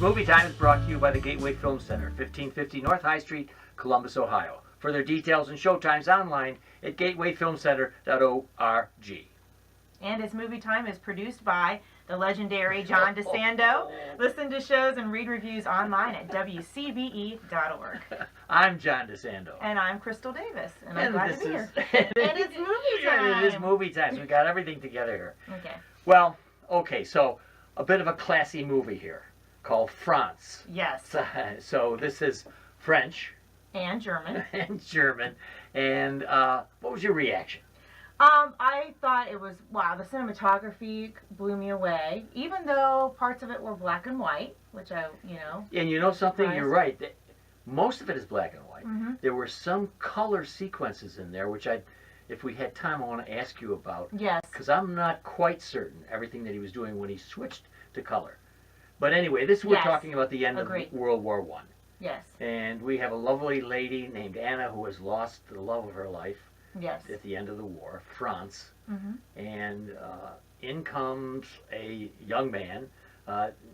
Movie Time is brought to you by the Gateway Film Center, 1550 North High Street, Columbus, Ohio. Further details and showtimes online at gatewayfilmcenter.org. And his Movie Time is produced by the legendary John DeSando. Listen to shows and read reviews online at WCBE.org. I'm John DeSando. And I'm Crystal Davis. And I'm glad to be here. And it's movie time. It is movie time. We got everything together here. Okay. Well, okay, so a bit of a classy movie here called Frantz. Yes. So this is French. And German. And German. And what was your reaction? I thought it was, wow, the cinematography blew me away, even though parts of it were black and white, which And you know something? surprised. You're right. Most of it is black and white. Mm-hmm. There were some color sequences in there, which if we had time, I want to ask you about. Yes. Because I'm not quite certain everything that he was doing when he switched to color. But anyway, we're talking about the end Agreed. of World War I. Yes. And we have a lovely lady named Anna who has lost the love of her life. Yes. At the end of the war, Frantz, Mm-hmm. and in comes a young man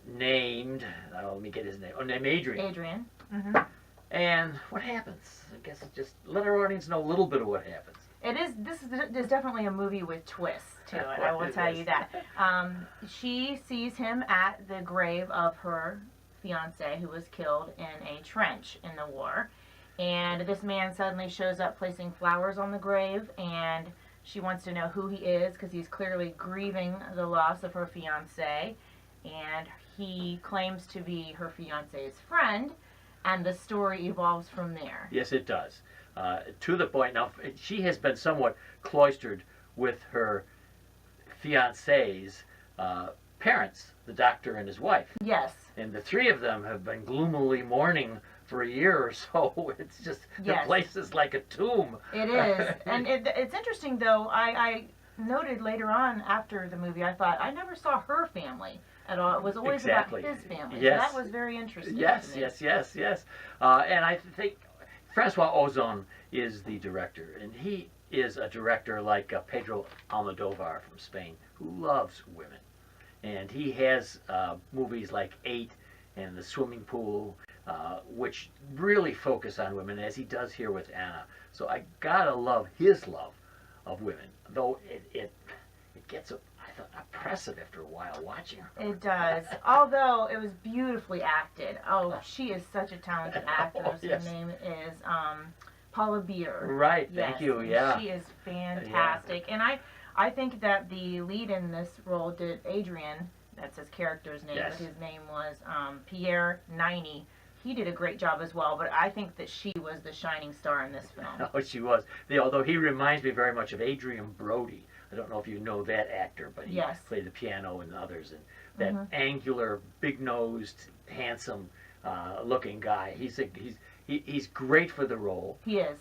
named, let me get his name, named Adrian. Adrian. Mm-hmm. And what happens? I guess just let our audience know a little bit of what happens. This is definitely a movie with twists to it, I will tell you that. She sees him at the grave of her fiancé who was killed in a trench in the war. And this man suddenly shows up placing flowers on the grave, and she wants to know who he is because he's clearly grieving the loss of her fiancé, and he claims to be her fiancé's friend, and the story evolves from there. Yes, it does. To the point, now, she has been somewhat cloistered with her fiancé's parents, the doctor and his wife. Yes. And the three of them have been gloomily mourning for a year or so. It's just, the place is like a tomb. It is. And it's interesting, though, I noted later on after the movie, I thought, I never saw her family at all. It was always about his family. Yes. So that was very interesting. Yes. And I think Francois Ozon is the director, and he is a director like Pedro Almodovar from Spain, who loves women. And he has movies like 8 and The Swimming Pool, which really focus on women, as he does here with Anna. So I gotta love his love of women, though it gets oppressive after a while watching her. It does. Although it was beautifully acted. Oh, she is such a talented actress. Yes. Her name is Paula Beer. Right. Yes. Thank you. Yeah. She is fantastic. And I think that the lead in this role did Adrian. That's his character's name. Yes. But his name was Pierre Niney. He did a great job as well, but I think that she was the shining star in this film. Oh, she was. Although he reminds me very much of Adrian Brody. I don't know if you know that actor, but he played the piano and others. And that angular, big-nosed, handsome looking guy. He's great for the role. He is.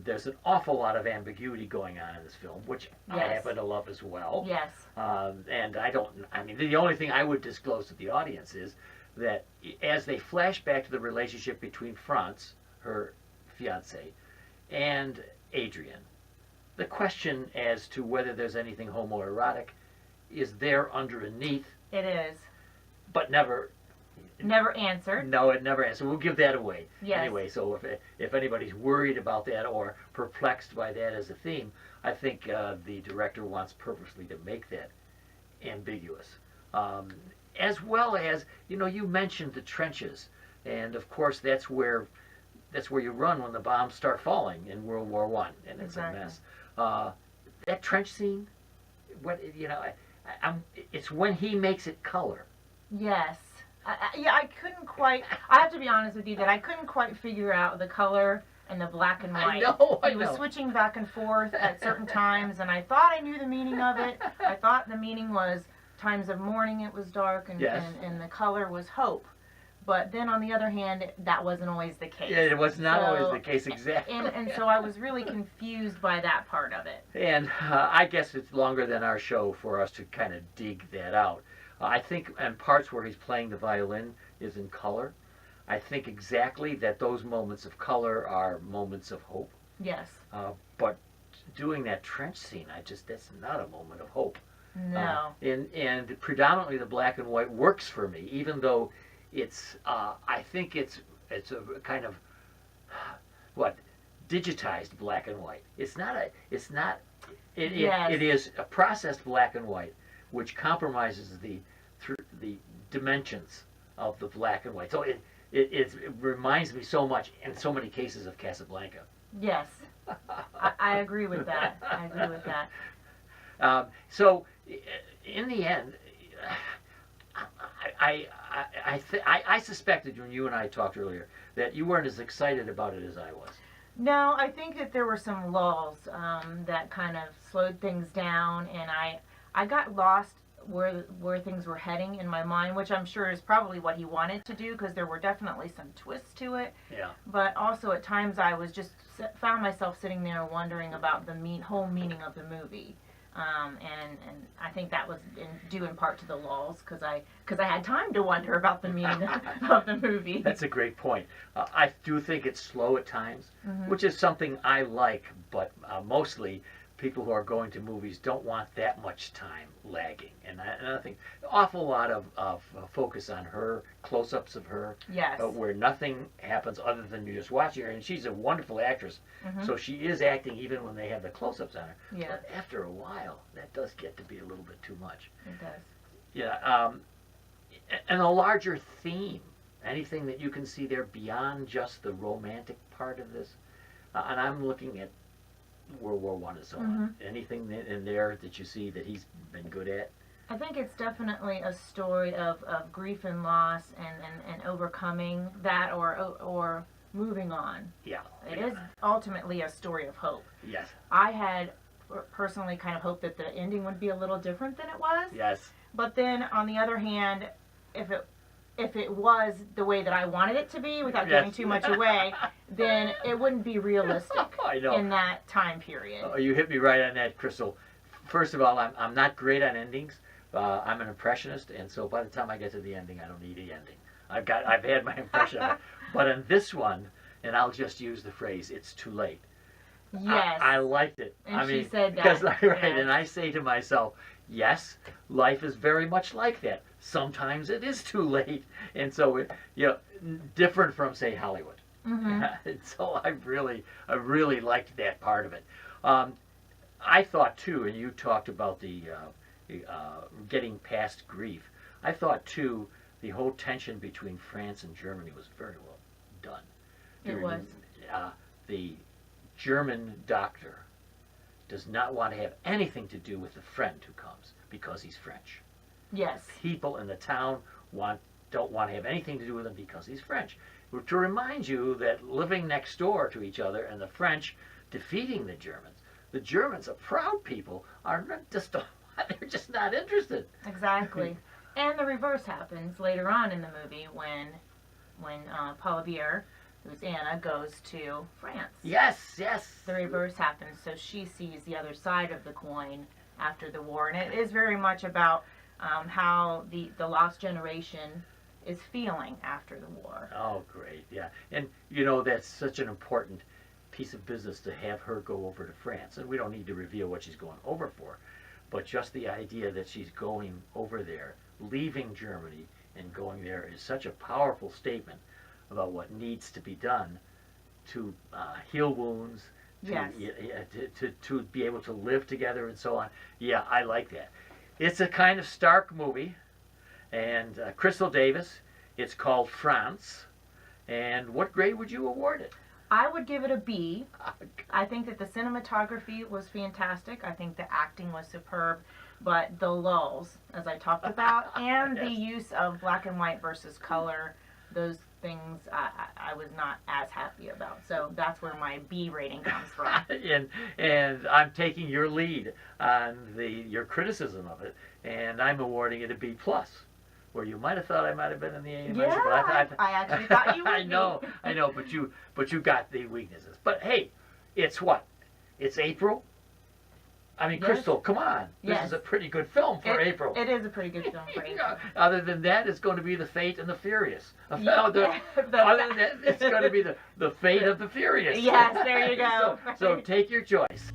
There's an awful lot of ambiguity going on in this film, which I happen to love as well. Yes. And the only thing I would disclose to the audience is that as they flash back to the relationship between Frantz, her fiancé, and Adrian, the question as to whether there's anything homoerotic is there underneath. It is. But never answered. No, it never answered. We'll give that away. Yes. Anyway, so if anybody's worried about that or perplexed by that as a theme, I think the director wants purposely to make that ambiguous. As well as, you mentioned the trenches, and of course that's where you run when the bombs start falling in World War I, and it's a mess. That trench scene, it's when he makes it color. Yes. I couldn't quite, I have to be honest with you that I couldn't quite figure out the color and the black and white. He was switching back and forth at certain times, and I thought I knew the meaning of it. I thought the meaning was times of mourning it was dark, and the color was hope. But then on the other hand, that wasn't always the case. Yeah, it was not always the case, exactly. And so I was really confused by that part of it. And I guess it's longer than our show for us to kind of dig that out. I think in parts where he's playing the violin is in color. I think exactly that those moments of color are moments of hope. Yes. But doing that trench scene, that's not a moment of hope. No. And predominantly the black and white works for me, even though it's I think it's a kind of what digitized black and white. It's not a it's not it, Yes. it is a processed black and white which compromises the dimensions of the black and white. So it reminds me so much in so many cases of Casablanca. Yes, I agree with that. I agree with that. So in the end, I suspected when you and I talked earlier that you weren't as excited about it as I was. No, I think that there were some lulls that kind of slowed things down, and I got lost where things were heading in my mind, which I'm sure is probably what he wanted to do, because there were definitely some twists to it. Yeah. But also at times I was just found myself sitting there wondering about the whole meaning of the movie. And I think that was due in part to the lulls, because I had time to wonder about the meaning of the movie. That's a great point. I do think it's slow at times, which is something I like, but mostly people who are going to movies don't want that much time lagging. And I think an awful lot of focus on her, close-ups of her, Yes. where nothing happens other than you just watching her. And she's a wonderful actress, so she is acting even when they have the close-ups on her. Yeah. But after a while, that does get to be a little bit too much. It does. Yeah, and a larger theme, anything that you can see there beyond just the romantic part of this, and I'm looking at World War I and so on. Anything in there that you see that he's been good at? I think it's definitely a story of grief and loss and overcoming that or moving on. Yeah. It is ultimately a story of hope. Yes. I had personally kind of hoped that the ending would be a little different than it was. Yes. But then on the other hand, if it was the way that I wanted it to be without giving too much away, then it wouldn't be realistic I know. in that time period. Oh, you hit me right on that, Crystal. First of all, I'm not great on endings. I'm an impressionist, and so by the time I get to the ending, I don't need the ending. I've had my impression of it. But in this one, and I'll just use the phrase, it's too late. Yes. I liked it. And she said that. Because, right, yes. and I say to myself, yes, life is very much like that. Sometimes it is too late, and so it, different from, say, Hollywood. And so I really liked that part of it. I thought too, and you talked about the getting past grief. I thought too, the whole tension between France and Germany was very well done. It was. The German doctor does not want to have anything to do with the friend who comes because he's French. Yes. People in the town don't want to have anything to do with him because he's French. To remind you that living next door to each other and the French defeating the Germans are proud people, they're just not interested. Exactly. And the reverse happens later on in the movie when Polivier, who's Anna, goes to France. Yes, yes. The reverse happens, so she sees the other side of the coin after the war, and it is very much about how the lost generation is feeling after the war. Oh, great, yeah. And, that's such an important piece of business to have her go over to France. And we don't need to reveal what she's going over for, but just the idea that she's going over there, leaving Germany and going there is such a powerful statement about what needs to be done to heal wounds, Yes. to be able to live together and so on. Yeah, I like that. It's a kind of stark movie. And Crystal Davis, it's called Frantz. And what grade would you award it? I would give it a B. I think that the cinematography was fantastic. I think the acting was superb. But the lulls, as I talked about, and the use of black and white versus color, those things I was not as happy about. So that's where my B rating comes from. and I'm taking your lead on your criticism of it, and I'm awarding it a B+. Where you might have thought I might have been in the A dimension, but I actually thought you would. I know, but you got the weaknesses. But hey, it's what? It's April. I mean, Yes. Crystal, come on. This Yes. is a pretty good film for April. It is a pretty good film for April. Other than that, it's going to be The Fate and the Furious. Yeah. Other than that, it's going to be the Fate of the Furious. Yes, there you go. So take your choice.